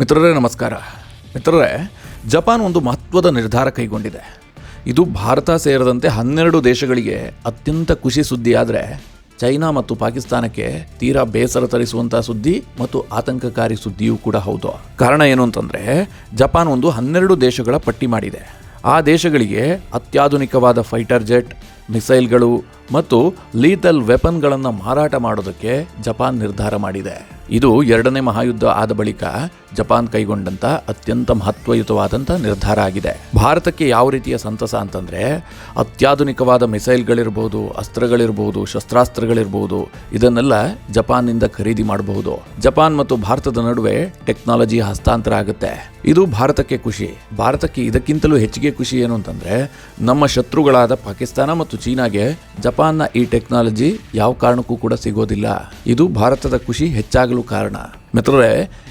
ಮಿತ್ರರೇ ನಮಸ್ಕಾರ. ಮಿತ್ರರೇ, ಜಪಾನ್ ಒಂದು ಮಹತ್ವದ ನಿರ್ಧಾರ ಕೈಗೊಂಡಿದೆ. ಇದು ಭಾರತ ಸೇರಿದಂತೆ 12 ದೇಶಗಳಿಗೆ ಅತ್ಯಂತ ಖುಷಿ ಸುದ್ದಿಯಾದರೆ ಚೈನಾ ಮತ್ತು ಪಾಕಿಸ್ತಾನಕ್ಕೆ ತೀರಾ ಬೇಸರ ತರಿಸುವಂಥ ಸುದ್ದಿ ಮತ್ತು ಆತಂಕಕಾರಿ ಸುದ್ದಿಯೂ ಕೂಡ ಹೌದು. ಕಾರಣ ಏನು ಅಂತಂದರೆ, ಜಪಾನ್ ಒಂದು 12 ದೇಶಗಳ ಪಟ್ಟಿ ಮಾಡಿದೆ. ಆ ದೇಶಗಳಿಗೆ ಅತ್ಯಾಧುನಿಕವಾದ ಫೈಟರ್ ಜೆಟ್, ಮಿಸೈಲ್ಗಳು ಮತ್ತು ಲೀಥಲ್ ವೆಪನ್ಗಳನ್ನು ಮಾರಾಟ ಮಾಡೋದಕ್ಕೆ ಜಪಾನ್ ನಿರ್ಧಾರ ಮಾಡಿದೆ. ಇದು 2ನೇ ಮಹಾಯುದ್ಧ ಆದ ಬಳಿಕ ಜಪಾನ್ ಕೈಗೊಂಡಂಥ ಅತ್ಯಂತ ಮಹತ್ವಯುತವಾದಂಥ ನಿರ್ಧಾರ ಆಗಿದೆ. ಭಾರತಕ್ಕೆ ಯಾವ ರೀತಿಯ ಸಂತಸ ಅಂತಂದರೆ, ಅತ್ಯಾಧುನಿಕವಾದ ಮಿಸೈಲ್ಗಳಿರ್ಬೋದು, ಅಸ್ತ್ರಗಳಿರ್ಬೋದು, ಶಸ್ತ್ರಾಸ್ತ್ರಗಳಿರ್ಬೋದು, ಇದನ್ನೆಲ್ಲ ಜಪಾನ್ನಿಂದ ಖರೀದಿ ಮಾಡಬಹುದು. ಜಪಾನ್ ಮತ್ತು ಭಾರತದ ನಡುವೆ ಟೆಕ್ನಾಲಜಿ ಹಸ್ತಾಂತರ ಆಗುತ್ತೆ. ಇದು ಭಾರತಕ್ಕೆ ಖುಷಿ. ಭಾರತಕ್ಕೆ ಇದಕ್ಕಿಂತಲೂ ಹೆಚ್ಚಿಗೆ ಖುಷಿ ಏನು ಅಂತಂದರೆ, ನಮ್ಮ ಶತ್ರುಗಳಾದ ಪಾಕಿಸ್ತಾನ ಮತ್ತು ಚೀನಾಗೆ ಜಪಾನ್ನ ಈ ಟೆಕ್ನಾಲಜಿ ಯಾವ ಕಾರಣಕ್ಕೂ ಕೂಡ ಸಿಗೋದಿಲ್ಲ. ಇದು ಭಾರತದ ಖುಷಿ ಹೆಚ್ಚಾಗಲು ಕಾರಣ. ಮಿತ್ರರೇ,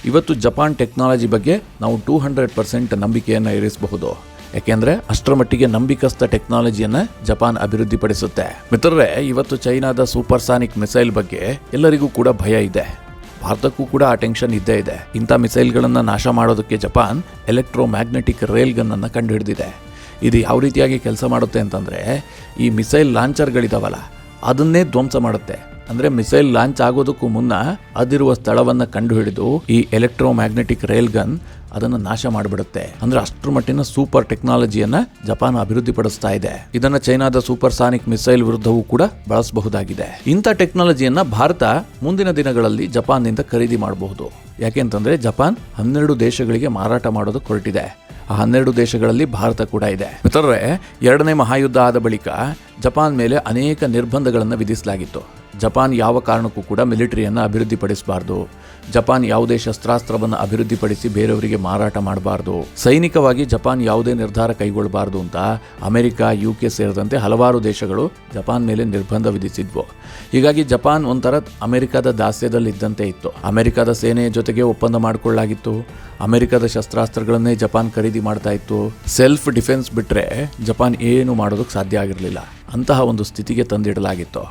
ಇವತ್ತು ಜಪಾನ್ ಟೆಕ್ನಾಲಜಿ ಬಗ್ಗೆ ನಾವು 200% ನಂಬಿಕೆಯನ್ನು ಇರಿಸಬಹುದು. ಯಾಕೆಂದರೆ ಅಷ್ಟರ ಮಟ್ಟಿಗೆ ನಂಬಿಕಸ್ಥ ಟೆಕ್ನಾಲಜಿಯನ್ನು ಜಪಾನ್ ಅಭಿವೃದ್ಧಿಪಡಿಸುತ್ತೆ. ಮಿತ್ರರೇ, ಇವತ್ತು ಚೈನಾದ ಸೂಪರ್ಸಾನಿಕ್ ಮಿಸೈಲ್ ಬಗ್ಗೆ ಎಲ್ಲರಿಗೂ ಕೂಡ ಭಯ ಇದೆ. ಭಾರತಕ್ಕೂ ಕೂಡ ಆ ಟೆನ್ಷನ್ ಇದ್ದೇ ಇದೆ. ಇಂಥ ಮಿಸೈಲ್ಗಳನ್ನು ನಾಶ ಮಾಡೋದಕ್ಕೆ ಜಪಾನ್ ಎಲೆಕ್ಟ್ರೋಮ್ಯಾಗ್ನೆಟಿಕ್ ರೈಲ್ ಗನ್ನನ್ನು ಕಂಡುಹಿಡಿದಿದೆ. ಇದು ಯಾವ ರೀತಿಯಾಗಿ ಕೆಲಸ ಮಾಡುತ್ತೆ ಅಂತಂದರೆ, ಈ ಮಿಸೈಲ್ ಲಾಂಚರ್ಗಳಿದಾವಲ್ಲ, ಅದನ್ನೇ ಧ್ವಂಸ ಮಾಡುತ್ತೆ. ಅಂದರೆ ಮಿಸೈಲ್ ಲಾಂಚ್ ಆಗೋದಕ್ಕೂ ಮುನ್ನ ಅದಿರುವ ಸ್ಥಳವನ್ನು ಕಂಡುಹಿಡಿದು ಈ ಎಲೆಕ್ಟ್ರೋಮ್ಯಾಗ್ನೆಟಿಕ್ ರೈಲ್ ಗನ್ ಅದನ್ನು ನಾಶ ಮಾಡಿಬಿಡುತ್ತೆ. ಅಂದರೆ ಅಷ್ಟರ ಮಟ್ಟಿನ ಸೂಪರ್ ಟೆಕ್ನಾಲಜಿಯನ್ನು ಜಪಾನ್ ಅಭಿವೃದ್ಧಿಪಡಿಸ್ತಾ ಇದೆ. ಇದನ್ನು ಚೈನಾದ ಸೂಪರ್ಸಾನಿಕ್ ಮಿಸೈಲ್ ವಿರುದ್ಧವೂ ಕೂಡ ಬಳಸಬಹುದಾಗಿದೆ. ಇಂಥ ಟೆಕ್ನಾಲಜಿಯನ್ನು ಭಾರತ ಮುಂದಿನ ದಿನಗಳಲ್ಲಿ ಜಪಾನ್ನಿಂದ ಖರೀದಿ ಮಾಡಬಹುದು. ಯಾಕೆಂತಂದರೆ ಜಪಾನ್ 12 ದೇಶಗಳಿಗೆ ಮಾರಾಟ ಮಾಡೋದಕ್ಕೆ ಹೊರಟಿದೆ. ಆ 12 ದೇಶಗಳಲ್ಲಿ ಭಾರತ ಕೂಡ ಇದೆ. ಮಿತ್ರರೇ, 2ನೇ ಮಹಾಯುದ್ಧ ಆದ ಬಳಿಕ ಜಪಾನ್ ಮೇಲೆ ಅನೇಕ ನಿರ್ಬಂಧಗಳನ್ನು ವಿಧಿಸಲಾಗಿತ್ತು. ಜಪಾನ್ ಯಾವ ಕಾರಣಕ್ಕೂ ಕೂಡ ಮಿಲಿಟರಿಯನ್ನು ಅಭಿವೃದ್ಧಿಪಡಿಸಬಾರ್ದು. ಜಪಾನ್ ಯಾವುದೇ ಶಸ್ತ್ರಾಸ್ತ್ರವನ್ನು ಅಭಿವೃದ್ಧಿಪಡಿಸಿ ಬೇರೆಯವರಿಗೆ ಮಾರಾಟ ಮಾಡಬಾರ್ದು. ಸೈನಿಕವಾಗಿ ಜಪಾನ್ ಯಾವುದೇ ನಿರ್ಧಾರ ಕೈಗೊಳ್ಳಬಾರ್ದು ಅಂತ ಅಮೆರಿಕ, UK ಸೇರಿದಂತೆ ಹಲವಾರು ದೇಶಗಳು ಜಪಾನ್ ಮೇಲೆ ನಿರ್ಬಂಧ ವಿಧಿಸಿದ್ವು. ಹೀಗಾಗಿ ಜಪಾನ್ ಒಂಥರ ಅಮೆರಿಕದ ದಾಸ್ಯದಲ್ಲಿದ್ದಂತೆ ಇತ್ತು. ಅಮೆರಿಕದ ಸೇನೆಯ ಜೊತೆಗೆ ಒಪ್ಪಂದ ಮಾಡಿಕೊಳ್ಳಲಾಗಿತ್ತು. ಅಮೆರಿಕದ ಶಸ್ತ್ರಾಸ್ತ್ರಗಳನ್ನೇ ಜಪಾನ್ ಖರೀದಿ ಮಾಡ್ತಾ ಇತ್ತು. ಸೆಲ್ಫ್ ಡಿಫೆನ್ಸ್ ಬಿಟ್ಟರೆ ಜಪಾನ್ ಏನು ಮಾಡೋದಕ್ಕೆ ಸಾಧ್ಯ ಆಗಿರಲಿಲ್ಲ. ಅಂತಹ ಒಂದು ಸ್ಥಿತಿಗೆ ತಂದಿಡಲಾಗಿತ್ತು.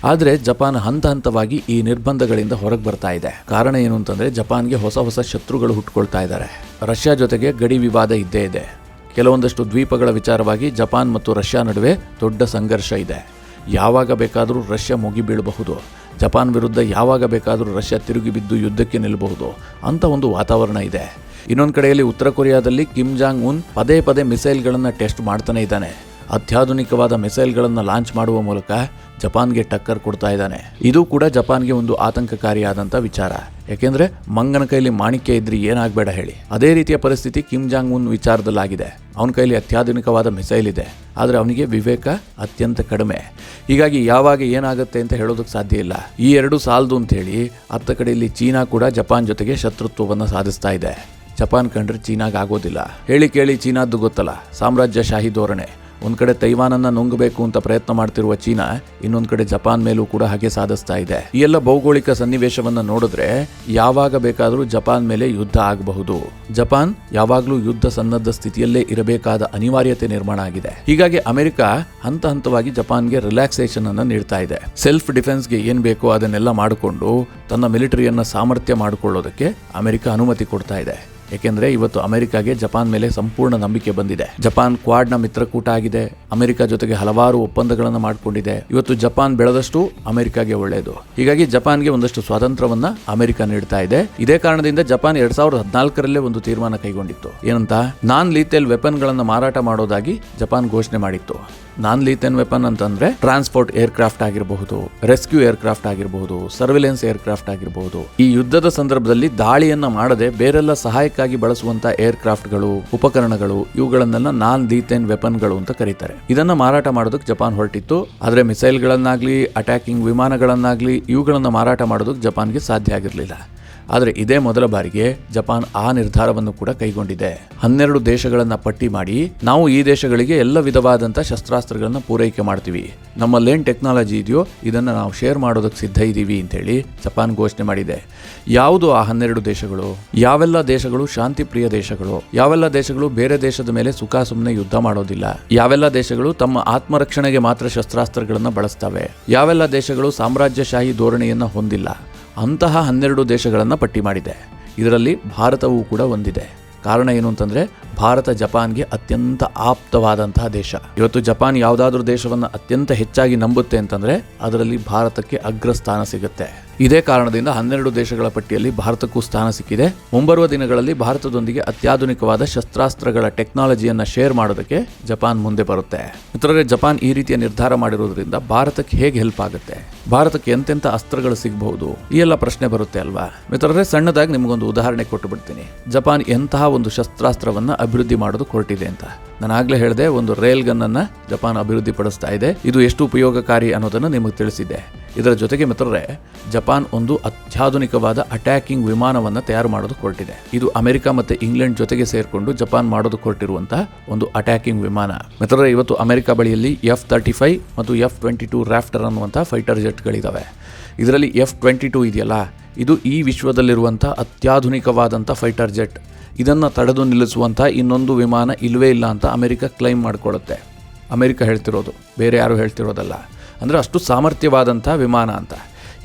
ಆದರೆ ಜಪಾನ್ ಹಂತ ಹಂತವಾಗಿ ಈ ನಿರ್ಬಂಧಗಳಿಂದ ಹೊರಗೆ ಬರ್ತಾ ಇದೆ. ಕಾರಣ ಏನು ಅಂತಂದರೆ, ಜಪಾನ್ಗೆ ಹೊಸ ಶತ್ರುಗಳು ಹುಟ್ಟುಕೊಳ್ತಾ ಇದ್ದಾರೆ. ರಷ್ಯಾ ಜೊತೆಗೆ ಗಡಿ ವಿವಾದ ಇದ್ದೇ ಇದೆ. ಕೆಲವೊಂದಷ್ಟು ದ್ವೀಪಗಳ ವಿಚಾರವಾಗಿ ಜಪಾನ್ ಮತ್ತು ರಷ್ಯಾ ನಡುವೆ ದೊಡ್ಡ ಸಂಘರ್ಷ ಇದೆ. ಯಾವಾಗ ಬೇಕಾದರೂ ರಷ್ಯಾ ಮುಗಿಬೀಳಬಹುದು. ಜಪಾನ್ ವಿರುದ್ಧ ಯಾವಾಗ ಬೇಕಾದರೂ ರಷ್ಯಾ ತಿರುಗಿ ಬಿದ್ದು ಯುದ್ಧಕ್ಕೆ ನಿಲ್ಲಬಹುದು ಅಂತ ಒಂದು ವಾತಾವರಣ ಇದೆ. ಇನ್ನೊಂದು ಕಡೆಯಲ್ಲಿ ಉತ್ತರ ಕೊರಿಯಾದಲ್ಲಿ ಕಿಮ್ ಜಾಂಗ್ ಉನ್ ಪದೇ ಪದೇ ಮಿಸೈಲ್ಗಳನ್ನು ಟೆಸ್ಟ್ ಮಾಡ್ತಾನೆ ಇದ್ದಾನೆ. ಅತ್ಯಾಧುನಿಕವಾದ ಮಿಸೈಲ್ಗಳನ್ನು ಲಾಂಚ್ ಮಾಡುವ ಮೂಲಕ ಜಪಾನ್ಗೆ ಟಕ್ಕರ್ ಕೊಡ್ತಾ ಇದ್ದಾನೆ. ಇದು ಕೂಡ ಜಪಾನ್ಗೆ ಒಂದು ಆತಂಕಕಾರಿಯಾದಂಥ ವಿಚಾರ. ಯಾಕೆಂದರೆ ಮಂಗನ ಕೈಲಿ ಮಾಣಿಕ್ಯ ಇದ್ರೆ ಏನಾಗಬೇಡ ಹೇಳಿ, ಅದೇ ರೀತಿಯ ಪರಿಸ್ಥಿತಿ ಕಿಮ್ ಜಾಂಗ್ ಉನ್ ವಿಚಾರದಲ್ಲಾಗಿದೆ. ಅವನ ಕೈಲಿ ಅತ್ಯಾಧುನಿಕವಾದ ಮಿಸೈಲ್ ಇದೆ, ಆದರೆ ಅವನಿಗೆ ವಿವೇಕ ಅತ್ಯಂತ ಕಡಿಮೆ. ಹೀಗಾಗಿ ಯಾವಾಗ ಏನಾಗುತ್ತೆ ಅಂತ ಹೇಳೋದಕ್ಕೆ ಸಾಧ್ಯ ಇಲ್ಲ. ಈ 2 ಸಾಲದು ಅಂತೇಳಿ ಅತ್ತ ಕಡೆಯಲ್ಲಿ ಚೀನಾ ಕೂಡ ಜಪಾನ್ ಜೊತೆಗೆ ಶತ್ರುತ್ವವನ್ನು ಸಾಧಿಸ್ತಾ ಇದೆ. ಜಪಾನ್ ಕಂಡ್ರೆ ಚೀನಾಗೆ ಆಗೋದಿಲ್ಲ. ಹೇಳಿ ಕೇಳಿ ಚೀನಾದ್ದು ಗೊತ್ತಲ್ಲ, ಸಾಮ್ರಾಜ್ಯಶಾಹಿ ಧೋರಣೆ. ಒಂದು ಕಡೆ ತೈವಾನನ್ನು ನುಂಗಬೇಕು ಅಂತ ಪ್ರಯತ್ನ ಮಾಡ್ತಿರುವ ಚೀನಾ, ಇನ್ನೊಂದು ಕಡೆ ಜಪಾನ್ ಮೇಲೂ ಕೂಡ ಹಾಗೆ ಸಾಧಿಸ್ತಾ ಇದೆ. ಈ ಎಲ್ಲ ಭೌಗೋಳಿಕ ಸನ್ನಿವೇಶವನ್ನು ನೋಡಿದ್ರೆ ಯಾವಾಗ ಬೇಕಾದರೂ ಜಪಾನ್ ಮೇಲೆ ಯುದ್ಧ ಆಗಬಹುದು. ಜಪಾನ್ ಯಾವಾಗಲೂ ಯುದ್ಧ ಸನ್ನದ್ಧ ಸ್ಥಿತಿಯಲ್ಲೇ ಇರಬೇಕಾದ ಅನಿವಾರ್ಯತೆ ನಿರ್ಮಾಣ ಆಗಿದೆ. ಹೀಗಾಗಿ ಅಮೆರಿಕ ಹಂತ ಹಂತವಾಗಿ ಜಪಾನ್ಗೆ ರಿಲ್ಯಾಕ್ಸೇಷನ್ ಅನ್ನು ನೀಡ್ತಾ ಇದೆ. ಸೆಲ್ಫ್ ಡಿಫೆನ್ಸ್ಗೆ ಏನ್ ಬೇಕೋ ಅದನ್ನೆಲ್ಲ ಮಾಡಿಕೊಂಡು ತನ್ನ ಮಿಲಿಟರಿಯನ್ನ ಸಾಮರ್ಥ್ಯ ಮಾಡಿಕೊಳ್ಳೋದಕ್ಕೆ ಅಮೆರಿಕ ಅನುಮತಿ ಕೊಡ್ತಾ ಇದೆ. ಏಕೆಂದರೆ ಇವತ್ತು ಅಮೆರಿಕಾಗೆ ಜಪಾನ್ ಮೇಲೆ ಸಂಪೂರ್ಣ ನಂಬಿಕೆ ಬಂದಿದೆ. ಜಪಾನ್ ಕ್ವಾಡ್ನ ಮಿತ್ರಕೂಟ ಆಗಿದೆ. ಅಮೆರಿಕ ಜೊತೆಗೆ ಹಲವಾರು ಒಪ್ಪಂದಗಳನ್ನು ಮಾಡಿಕೊಂಡಿದೆ. ಇವತ್ತು ಜಪಾನ್ ಬೆಳೆದಷ್ಟು ಅಮೆರಿಕಾಗೆ ಒಳ್ಳೆಯದು. ಹೀಗಾಗಿ ಜಪಾನ್ಗೆ ಒಂದಷ್ಟು ಸ್ವಾತಂತ್ರ್ಯವನ್ನ ಅಮೆರಿಕ ನೀಡ್ತಾ ಇದೆ. ಇದೇ ಕಾರಣದಿಂದ ಜಪಾನ್ 2014ರಲ್ಲೇ ಒಂದು ತೀರ್ಮಾನ ಕೈಗೊಂಡಿತ್ತು. ಏನಂತ, ನಾನ್ ಲೀಥೆಲ್ ವೆಪನ್ಗಳನ್ನು ಮಾರಾಟ ಮಾಡೋದಾಗಿ ಜಪಾನ್ ಘೋಷಣೆ ಮಾಡಿತ್ತು. ನಾನ್ ಲೀಥೆಲ್ ವೆಪನ್ ಅಂತಂದ್ರೆ ಟ್ರಾನ್ಸ್ಪೋರ್ಟ್ ಏರ್ಕ್ರಾಫ್ಟ್ ಆಗಿರಬಹುದು, ರೆಸ್ಕ್ಯೂ ಏರ್ಕ್ರಾಫ್ಟ್ ಆಗಿರಬಹುದು, ಸರ್ವಿಲೆನ್ಸ್ ಏರ್ಕ್ರಾಫ್ಟ್ ಆಗಿರಬಹುದು. ಈ ಯುದ್ಧದ ಸಂದರ್ಭದಲ್ಲಿ ದಾಳಿಯನ್ನ ಮಾಡದೆ ಬೇರೆಲ್ಲ ಸಹಾಯಕ್ಕಾಗಿ ಬಳಸುವಂತ ಏರ್ಕ್ರಾಫ್ಟ್ಗಳು, ಉಪಕರಣಗಳು, ಇವುಗಳನ್ನೆಲ್ಲ ನಾನ್ ಲೀಥೆಲ್ ವೆಪನ್ಗಳು ಅಂತ ಕರೀತಾರೆ. ಇದನ್ನ ಮಾರಾಟ ಮಾಡೋದಕ್ಕೆ ಜಪಾನ್ ಹೊರಟಿತ್ತು. ಆದ್ರೆ ಮಿಸೈಲ್ಗಳನ್ನಾಗ್ಲಿ, ಅಟ್ಯಾಕಿಂಗ್ ವಿಮಾನಗಳನ್ನಾಗ್ಲಿ, ಇವುಗಳನ್ನ ಮಾರಾಟ ಮಾಡೋದಕ್ಕೆ ಜಪಾನ್ಗೆ ಸಾಧ್ಯ ಆಗಿರಲಿಲ್ಲ. ಆದರೆ ಇದೇ ಮೊದಲ ಬಾರಿಗೆ ಜಪಾನ್ ಆ ನಿರ್ಧಾರವನ್ನು ಕೂಡ ಕೈಗೊಂಡಿದೆ. 12 ದೇಶಗಳನ್ನು ಪಟ್ಟಿ ಮಾಡಿ, ನಾವು ಈ ದೇಶಗಳಿಗೆ ಎಲ್ಲ ವಿಧವಾದಂಥ ಶಸ್ತ್ರಾಸ್ತ್ರಗಳನ್ನು ಪೂರೈಕೆ ಮಾಡ್ತೀವಿ, ನಮ್ಮಲ್ಲೇನು ಟೆಕ್ನಾಲಜಿ ಇದೆಯೋ ಇದನ್ನು ನಾವು ಶೇರ್ ಮಾಡೋದಕ್ಕೆ ಸಿದ್ಧ ಇದ್ದೀವಿ ಅಂತೇಳಿ ಜಪಾನ್ ಘೋಷಣೆ ಮಾಡಿದೆ. ಯಾವುದು ಆ 12 ದೇಶಗಳು? ಯಾವೆಲ್ಲ ದೇಶಗಳು ಶಾಂತಿ ಪ್ರಿಯ ದೇಶಗಳು? ಯಾವೆಲ್ಲ ದೇಶಗಳು ಬೇರೆ ದೇಶದ ಮೇಲೆ ಸುಖ ಸುಮ್ಮನೆ ಯುದ್ಧ ಮಾಡೋದಿಲ್ಲ? ಯಾವೆಲ್ಲ ದೇಶಗಳು ತಮ್ಮ ಆತ್ಮರಕ್ಷಣೆಗೆ ಮಾತ್ರ ಶಸ್ತ್ರಾಸ್ತ್ರಗಳನ್ನು ಬಳಸ್ತವೆ? ಯಾವೆಲ್ಲ ದೇಶಗಳು ಸಾಮ್ರಾಜ್ಯಶಾಹಿ ಧೋರಣೆಯನ್ನು ಹೊಂದಿಲ್ಲ? ಅಂತಹ 12 ದೇಶಗಳನ್ನು ಪಟ್ಟಿ ಮಾಡಿದೆ. ಇದರಲ್ಲಿ ಭಾರತವೂ ಕೂಡ ಒಂದಿದೆ. ಕಾರಣ ಏನು ಅಂತಂದ್ರೆ ಭಾರತ ಜಪಾನ್ಗೆ ಅತ್ಯಂತ ಆಪ್ತವಾದಂತಹ ದೇಶ. ಇವತ್ತು ಜಪಾನ್ ಯಾವುದಾದ್ರೂ ದೇಶವನ್ನು ಅತ್ಯಂತ ಹೆಚ್ಚಾಗಿ ನಂಬುತ್ತೆ ಅಂತಂದ್ರೆ ಅದರಲ್ಲಿ ಭಾರತಕ್ಕೆ ಅಗ್ರಸ್ಥಾನ ಸಿಗುತ್ತೆ. ಇದೇ ಕಾರಣದಿಂದ 12 ದೇಶಗಳ ಪಟ್ಟಿಯಲ್ಲಿ ಭಾರತಕ್ಕೂ ಸ್ಥಾನ ಸಿಕ್ಕಿದೆ. ಮುಂಬರುವ ದಿನಗಳಲ್ಲಿ ಭಾರತದೊಂದಿಗೆ ಅತ್ಯಾಧುನಿಕವಾದ ಶಸ್ತ್ರಾಸ್ತ್ರಗಳ ಟೆಕ್ನಾಲಜಿಯನ್ನ ಶೇರ್ ಮಾಡೋದಕ್ಕೆ ಜಪಾನ್ ಮುಂದೆ ಬರುತ್ತೆ. ಮಿತ್ರರೇ, ಜಪಾನ್ ಈ ರೀತಿಯ ನಿರ್ಧಾರ ಮಾಡಿರೋದ್ರಿಂದ ಭಾರತಕ್ಕೆ ಹೇಗೆ ಹೆಲ್ಪ್ ಆಗುತ್ತೆ, ಭಾರತಕ್ಕೆ ಎಂತೆಂಥ ಅಸ್ತ್ರಗಳು ಸಿಗಬಹುದು, ಈ ಎಲ್ಲ ಪ್ರಶ್ನೆ ಬರುತ್ತೆ ಅಲ್ವಾ. ಮಿತ್ರರೇ, ಸಣ್ಣದಾಗಿ ನಿಮಗೊಂದು ಉದಾಹರಣೆ ಕೊಟ್ಟು ಬಿಡ್ತೀನಿ. ಜಪಾನ್ ಎಂತಹ ಒಂದು ಶಸ್ತ್ರಾಸ್ತ್ರವನ್ನ ಅಭಿವೃದ್ಧಿ ಮಾಡೋದು ಹೊರಟಿದೆ ಅಂತ. ನಾನು ಆಗ್ಲೇ ಹೇಳಿದೆ, ಒಂದು ರೈಲ್ ಗನ್ ಅನ್ನ ಜಪಾನ್ ಅಭಿವೃದ್ಧಿ ಪಡಿಸ್ತಾ ಇದೆ. ಇದು ಎಷ್ಟು ಉಪಯೋಗಕಾರಿ ಅನ್ನೋದನ್ನು ನಿಮಗೆ ತಿಳಿಸಿದ್ದೆ. ಇದರ ಜೊತೆಗೆ ಮಿತ್ರರೇ, ಜಪಾನ್ ಒಂದು ಅತ್ಯಾಧುನಿಕವಾದ ಅಟ್ಯಾಕಿಂಗ್ ವಿಮಾನವನ್ನು ತಯಾರು ಮಾಡೋದು ಹೊರಟಿದೆ. ಇದು ಅಮೆರಿಕ ಮತ್ತೆ ಇಂಗ್ಲೆಂಡ್ ಜೊತೆಗೆ ಸೇರ್ಕೊಂಡು ಜಪಾನ್ ಮಾಡೋದು ಹೊರಟಿರುವಂತಹ ಒಂದು ಅಟ್ಯಾಕಿಂಗ್ ವಿಮಾನ. ಮಿತ್ರರೇ, ಇವತ್ತು ಅಮೆರಿಕ ಬಳಿಯಲ್ಲಿ F-35 ಮತ್ತು F-22 ರಾಫ್ಟರ್ ಅನ್ನುವಂತಹ ಫೈಟರ್ ಜೆಟ್ಗಳಿದ್ದಾವೆ. ಇದರಲ್ಲಿ F-22 ಇದೆಯಲ್ಲ, ಇದು ಈ ವಿಶ್ವದಲ್ಲಿರುವಂಥ ಅತ್ಯಾಧುನಿಕವಾದಂಥ ಫೈಟರ್ ಜೆಟ್. ಇದನ್ನು ತಡೆದು ನಿಲ್ಲಿಸುವಂಥ ಇನ್ನೊಂದು ವಿಮಾನ ಇಲ್ಲವೇ ಇಲ್ಲ ಅಂತ ಅಮೆರಿಕ ಕ್ಲೈಮ್ ಮಾಡಿಕೊಳ್ಳುತ್ತೆ. ಅಮೆರಿಕ ಹೇಳ್ತಿರೋದು, ಬೇರೆ ಯಾರು ಹೇಳ್ತಿರೋದಲ್ಲ. ಅಂದರೆ ಅಷ್ಟು ಸಾಮರ್ಥ್ಯವಾದಂಥ ವಿಮಾನ ಅಂತ.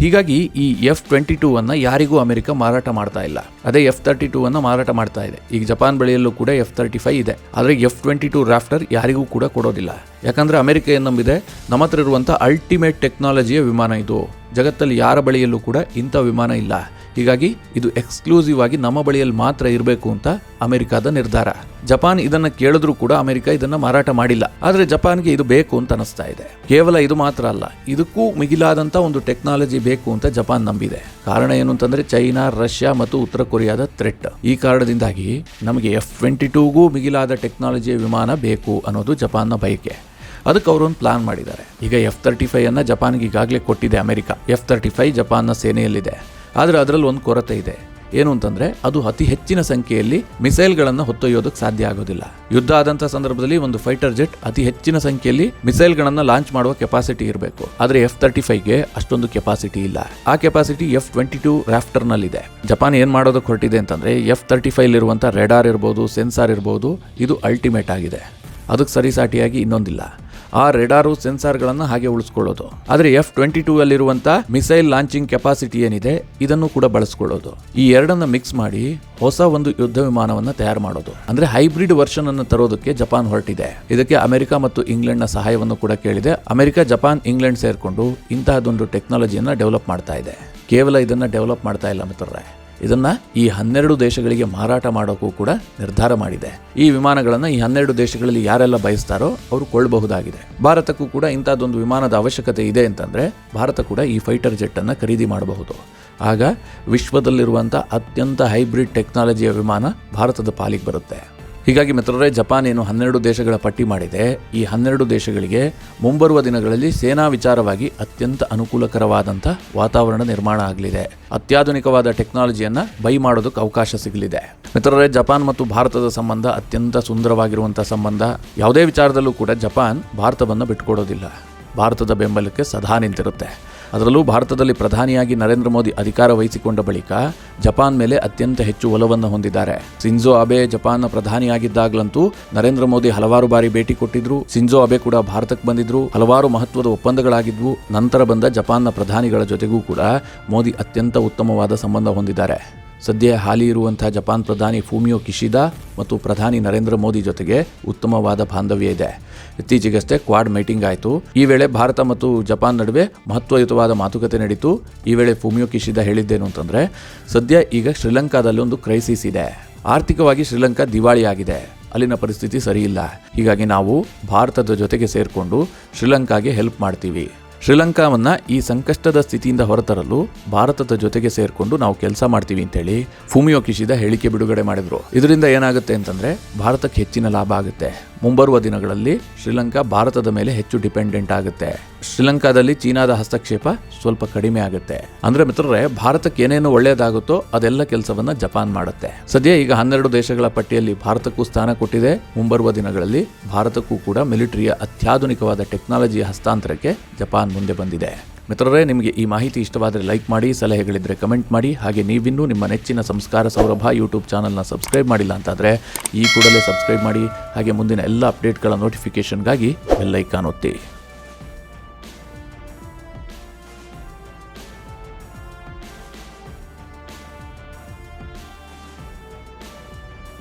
ಹೀಗಾಗಿ ಈ F-22 ಅನ್ನು ಯಾರಿಗೂ ಅಮೆರಿಕ ಮಾರಾಟ ಮಾಡ್ತಾ ಇಲ್ಲ. ಅದೇ F-32 ಅನ್ನು ಮಾರಾಟ ಮಾಡ್ತಾ ಇದೆ. ಈಗ ಜಪಾನ್ ಬಳಿಯಲ್ಲೂ ಕೂಡ F-35 ಇದೆ. ಆದರೆ F-22 ರಾಫ್ಟರ್ ಯಾರಿಗೂ ಕೂಡ ಕೊಡೋದಿಲ್ಲ. ಯಾಕಂದರೆ ಅಮೆರಿಕ ಏನು ನಂಬಿದೆ, ನಮ್ಮ ಹತ್ರ ಇರುವಂಥ ಅಲ್ಟಿಮೇಟ್ ಟೆಕ್ನಾಲಜಿಯ ವಿಮಾನ ಇದು. ಜಗತ್ತಲ್ಲಿ ಯಾರ ಬಳಿಯಲ್ಲೂ ಕೂಡ ಇಂಥ ವಿಮಾನ ಇಲ್ಲ. ಹೀಗಾಗಿ ಇದು ಎಕ್ಸ್ಕ್ಲೂಸಿವ್ ಆಗಿ ನಮ್ಮ ಬಳಿಯಲ್ಲಿ ಮಾತ್ರ ಇರಬೇಕು ಅಂತ ಅಮೆರಿಕದ ನಿರ್ಧಾರ. ಜಪಾನ್ ಇದನ್ನು ಕೇಳಿದ್ರೂ ಕೂಡ ಅಮೆರಿಕ ಇದನ್ನು ಮಾರಾಟ ಮಾಡಿಲ್ಲ. ಆದರೆ ಜಪಾನ್ಗೆ ಇದು ಬೇಕು ಅಂತ ಅನಿಸ್ತಾ ಇದೆ. ಕೇವಲ ಇದು ಮಾತ್ರ ಅಲ್ಲ, ಇದಕ್ಕೂ ಮಿಗಿಲಾದಂಥ ಒಂದು ಟೆಕ್ನಾಲಜಿ ಬೇಕು ಅಂತ ಜಪಾನ್ ನಂಬಿದೆ. ಕಾರಣ ಏನು ಅಂತಂದ್ರೆ ಚೈನಾ, ರಷ್ಯಾ ಮತ್ತು ಉತ್ತರ ಕೊರಿಯಾದ ಥ್ರೆಟ್. ಈ ಕಾರಣದಿಂದಾಗಿ ನಮಗೆ F-22ಗೂ ಮಿಗಿಲಾದ ಟೆಕ್ನಾಲಜಿಯ ವಿಮಾನ ಬೇಕು ಅನ್ನೋದು ಜಪಾನ್ನ ಬಯಕೆ. ಅದಕ್ಕೆ ಅವರೊಂದು ಪ್ಲಾನ್ ಮಾಡಿದ್ದಾರೆ. ಈಗ F-35 ಅನ್ನ ಜಪಾನ್ಗೆ ಈಗಾಗಲೇ ಕೊಟ್ಟಿದೆ ಅಮೆರಿಕ. F-35 ಜಪಾನ್ನ ಸೇನೆಯಲ್ಲಿದೆ. ಆದರೆ ಅದರಲ್ಲಿ ಒಂದು ಕೊರತೆ ಇದೆ. ಏನು ಅಂತಂದ್ರೆ ಅದು ಅತಿ ಹೆಚ್ಚಿನ ಸಂಖ್ಯೆಯಲ್ಲಿ ಮಿಸೈಲ್ಗಳನ್ನು ಹೊತ್ತೊಯ್ಯೋದಕ್ಕೆ ಸಾಧ್ಯ ಆಗೋದಿಲ್ಲ. ಯುದ್ಧ ಆದಂತಹ ಸಂದರ್ಭದಲ್ಲಿ ಒಂದು ಫೈಟರ್ ಜೆಟ್ ಅತಿ ಹೆಚ್ಚಿನ ಸಂಖ್ಯೆಯಲ್ಲಿ ಮಿಸೈಲ್ಗಳನ್ನು ಲಾಂಚ್ ಮಾಡುವ ಕೆಪಾಸಿಟಿ ಇರಬೇಕು. ಆದರೆ F-35ಗೆ ಅಷ್ಟೊಂದು ಕೆಪಾಸಿಟಿ ಇಲ್ಲ. ಆ ಕೆಪಾಸಿಟಿ F-22 ರಾಫ್ಟರ್ ನಲ್ಲಿದೆ. ಜಪಾನ್ ಏನ್ ಮಾಡೋದಕ್ಕೆ ಹೊರಟಿದೆ ಅಂತಂದ್ರೆ F-35 ಇರುವಂತಹ ರೆಡಾರ್ ಇರ್ಬೋದು, ಸೆನ್ಸಾರ್ ಇರ್ಬೋದು, ಇದು ಅಲ್ಟಿಮೇಟ್ ಆಗಿದೆ. ಅದಕ್ಕೆ ಸರಿಸಾಟಿಯಾಗಿ ಇನ್ನೊಂದಿಲ್ಲ. ಆ ರೆಡಾರು, ಸೆನ್ಸಾರ್ಗಳನ್ನು ಹಾಗೆ ಉಳಿಸ್ಕೊಳ್ಳೋದು. ಆದರೆ F-22 ಅಲ್ಲಿರುವಂಥ ಮಿಸೈಲ್ ಲಾಂಚಿಂಗ್ ಕೆಪಾಸಿಟಿ ಏನಿದೆ ಇದನ್ನು ಕೂಡ ಬಳಸ್ಕೊಳ್ಳೋದು. ಈ ಎರಡನ್ನ ಮಿಕ್ಸ್ ಮಾಡಿ ಹೊಸ ಒಂದು ಯುದ್ಧ ವಿಮಾನವನ್ನು ತಯಾರು ಮಾಡೋದು. ಅಂದ್ರೆ ಹೈಬ್ರಿಡ್ ವರ್ಷನ್ ಅನ್ನು ತರೋದಕ್ಕೆ ಜಪಾನ್ ಹೊರಟಿದೆ. ಇದಕ್ಕೆ ಅಮೆರಿಕ ಮತ್ತು ಇಂಗ್ಲೆಂಡ್ನ ಸಹಾಯವನ್ನು ಕೂಡ ಕೇಳಿದೆ. ಅಮೆರಿಕ, ಜಪಾನ್, ಇಂಗ್ಲೆಂಡ್ ಸೇರ್ಕೊಂಡು ಇಂತಹದೊಂದು ಟೆಕ್ನಾಲಜಿಯನ್ನು ಡೆವಲಪ್ ಮಾಡ್ತಾ ಇದೆ. ಕೇವಲ ಇದನ್ನ ಡೆವಲಪ್ ಮಾಡ್ತಾ ಇಲ್ಲ ಮಿತ್ರರೇ, ಇದನ್ನ ಈ 12 ದೇಶಗಳಿಗೆ ಮಾರಾಟ ಮಾಡೋಕ್ಕೂ ಕೂಡ ನಿರ್ಧಾರ ಮಾಡಿದೆ. ಈ ವಿಮಾನಗಳನ್ನು ಈ 12 ದೇಶಗಳಲ್ಲಿ ಯಾರೆಲ್ಲ ಬಯಸ್ತಾರೋ ಅವರು ಕೊಳ್ಳಬಹುದಾಗಿದೆ. ಭಾರತಕ್ಕೂ ಕೂಡ ಇಂಥದ್ದೊಂದು ವಿಮಾನದ ಅವಶ್ಯಕತೆ ಇದೆ ಅಂತಂದ್ರೆ ಭಾರತ ಕೂಡ ಈ ಫೈಟರ್ ಜೆಟ್ ಅನ್ನು ಖರೀದಿ ಮಾಡಬಹುದು. ಆಗ ವಿಶ್ವದಲ್ಲಿರುವಂಥ ಅತ್ಯಂತ ಹೈಬ್ರಿಡ್ ಟೆಕ್ನಾಲಜಿಯ ವಿಮಾನ ಭಾರತದ ಪಾಲಿಗೆ ಬರುತ್ತೆ. ಹೀಗಾಗಿ ಮಿತ್ರರೇ, ಜಪಾನ್ ಏನು 12 ದೇಶಗಳ ಪಟ್ಟಿ ಮಾಡಿದೆ, ಈ 12 ದೇಶಗಳಿಗೆ ಮುಂಬರುವ ದಿನಗಳಲ್ಲಿ ಸೇನಾ ವಿಚಾರವಾಗಿ ಅತ್ಯಂತ ಅನುಕೂಲಕರವಾದಂಥ ವಾತಾವರಣ ನಿರ್ಮಾಣ ಆಗಲಿದೆ. ಅತ್ಯಾಧುನಿಕವಾದ ಟೆಕ್ನಾಲಜಿಯನ್ನು ಬೈ ಮಾಡೋದಕ್ಕೆ ಅವಕಾಶ ಸಿಗಲಿದೆ. ಮಿತ್ರರೇ, ಜಪಾನ್ ಮತ್ತು ಭಾರತದ ಸಂಬಂಧ ಅತ್ಯಂತ ಸುಂದರವಾಗಿರುವಂಥ ಸಂಬಂಧ. ಯಾವುದೇ ವಿಚಾರದಲ್ಲೂ ಕೂಡ ಜಪಾನ್ ಭಾರತವನ್ನು ಬಿಟ್ಟುಕೊಡೋದಿಲ್ಲ. ಭಾರತದ ಬೆಂಬಲಕ್ಕೆ ಸದಾ ನಿಂತಿರುತ್ತೆ. ಅದರಲ್ಲೂ ಭಾರತದಲ್ಲಿ ಪ್ರಧಾನಿಯಾಗಿ ನರೇಂದ್ರ ಮೋದಿ ಅಧಿಕಾರ ವಹಿಸಿಕೊಂಡ ಬಳಿಕ ಜಪಾನ್ ಮೇಲೆ ಅತ್ಯಂತ ಹೆಚ್ಚು ಒಲವನ್ನು ಹೊಂದಿದ್ದಾರೆ. ಶಿಂಜೋ ಅಬೆ ಜಪಾನ್ನ ಪ್ರಧಾನಿಯಾಗಿದ್ದಾಗಲಂತೂ ನರೇಂದ್ರ ಮೋದಿ ಹಲವಾರು ಬಾರಿ ಭೇಟಿ ಕೊಟ್ಟಿದ್ರು. ಶಿಂಜೋ ಅಬೆ ಕೂಡ ಭಾರತಕ್ಕೆ ಬಂದಿದ್ರು. ಹಲವಾರು ಮಹತ್ವದ ಒಪ್ಪಂದಗಳಾಗಿದ್ವು. ನಂತರ ಬಂದ ಜಪಾನ್ನ ಪ್ರಧಾನಿಗಳ ಜೊತೆಗೂ ಕೂಡ ಮೋದಿ ಅತ್ಯಂತ ಉತ್ತಮವಾದ ಸಂಬಂಧ ಹೊಂದಿದ್ದಾರೆ. ಸದ್ಯ ಹಾಲಿ ಇರುವಂತಹ ಜಪಾನ್ ಪ್ರಧಾನಿ ಫೂಮಿಯೋ ಕಿಶಿದಾ ಮತ್ತು ಪ್ರಧಾನಿ ನರೇಂದ್ರ ಮೋದಿ ಜೊತೆಗೆ ಉತ್ತಮವಾದ ಬಾಂಧವ್ಯ ಇದೆ. ಇತ್ತೀಚೆಗಷ್ಟೇ ಕ್ವಾಡ್ ಮೀಟಿಂಗ್ ಆಯಿತು. ಈ ವೇಳೆ ಭಾರತ ಮತ್ತು ಜಪಾನ್ ನಡುವೆ ಮಹತ್ವಯುತವಾದ ಮಾತುಕತೆ ನಡೀತು. ಈ ವೇಳೆ ಫೂಮಿಯೋ ಕಿಶಿದಾ ಹೇಳಿದ್ದೇನು ಅಂತಂದ್ರೆ, ಸದ್ಯ ಈಗ ಶ್ರೀಲಂಕಾದಲ್ಲಿ ಒಂದು ಕ್ರೈಸಿಸ್ ಇದೆ. ಆರ್ಥಿಕವಾಗಿ ಶ್ರೀಲಂಕಾ ದಿವಾಳಿಯಾಗಿದೆ. ಅಲ್ಲಿನ ಪರಿಸ್ಥಿತಿ ಸರಿಯಿಲ್ಲ. ಹೀಗಾಗಿ ನಾವು ಭಾರತದ ಜೊತೆಗೆ ಸೇರಿಕೊಂಡು ಶ್ರೀಲಂಕಾಗೆ ಹೆಲ್ಪ್ ಮಾಡ್ತೀವಿ. ಶ್ರೀಲಂಕಾವನ್ನ ಈ ಸಂಕಷ್ಟದ ಸ್ಥಿತಿಯಿಂದ ಹೊರತರಲು ಭಾರತದ ಜೊತೆಗೆ ಸೇರಿಕೊಂಡು ನಾವು ಕೆಲಸ ಮಾಡ್ತೀವಿ ಅಂತೇಳಿ ಫೂಮಿಯೋ ಕಿಶಿದಾ ಹೇಳಿಕೆ ಬಿಡುಗಡೆ ಮಾಡಿದ್ರು. ಇದರಿಂದ ಏನಾಗುತ್ತೆ ಅಂತಂದ್ರೆ ಭಾರತಕ್ಕೆ ಹೆಚ್ಚಿನ ಲಾಭ ಆಗುತ್ತೆ. ಮುಂಬರುವ ದಿನಗಳಲ್ಲಿ ಶ್ರೀಲಂಕಾ ಭಾರತದ ಮೇಲೆ ಹೆಚ್ಚು ಡಿಪೆಂಡೆಂಟ್ ಆಗುತ್ತೆ. ಶ್ರೀಲಂಕಾದಲ್ಲಿ ಚೀನಾದ ಹಸ್ತಕ್ಷೇಪ ಸ್ವಲ್ಪ ಕಡಿಮೆ ಆಗುತ್ತೆ. ಅಂದ್ರೆ ಮಿತ್ರರೇ, ಭಾರತಕ್ಕೆ ಏನೇನು ಒಳ್ಳೆಯದಾಗುತ್ತೋ ಅದೆಲ್ಲ ಕೆಲಸವನ್ನ ಜಪಾನ್ ಮಾಡುತ್ತೆ. ಸದ್ಯ ಈಗ 12 ದೇಶಗಳ ಪಟ್ಟಿಯಲ್ಲಿ ಭಾರತಕ್ಕೂ ಸ್ಥಾನ ಕೊಟ್ಟಿದೆ. ಮುಂಬರುವ ದಿನಗಳಲ್ಲಿ ಭಾರತಕ್ಕೂ ಕೂಡ ಮಿಲಿಟರಿಯ ಅತ್ಯಾಧುನಿಕವಾದ ಟೆಕ್ನಾಲಜಿಯ ಹಸ್ತಾಂತರಕ್ಕೆ ಜಪಾನ್ ಮುಂದೆ ಬಂದಿದೆ. ಮಿತ್ರರೇ, ನಿಮಗೆ ಈ ಮಾಹಿತಿ ಇಷ್ಟವಾದರೆ ಲೈಕ್ ಮಾಡಿ, ಸಲಹೆಗಳಿದ್ರೆ ಕಮೆಂಟ್ ಮಾಡಿ. ಹಾಗೆ ನೀವಿನ್ನೂ ನಿಮ್ಮ ನೆಚ್ಚಿನ ಸಂಸ್ಕಾರ ಸೌರಭ ಯೂಟ್ಯೂಬ್ ಚಾನಲ್ನ ಸಬ್ಸ್ಕ್ರೈಬ್ ಮಾಡಿಲ್ಲ ಅಂತಾದರೆ ಈ ಕೂಡಲೇ ಸಬ್ಸ್ಕ್ರೈಬ್ ಮಾಡಿ. ಹಾಗೆ ಮುಂದಿನ ಎಲ್ಲ ಅಪ್ಡೇಟ್ಗಳ ನೋಟಿಫಿಕೇಷನ್ಗಾಗಿ ಬೆಲ್ ಐಕಾನ್ ಒತ್ತಿ.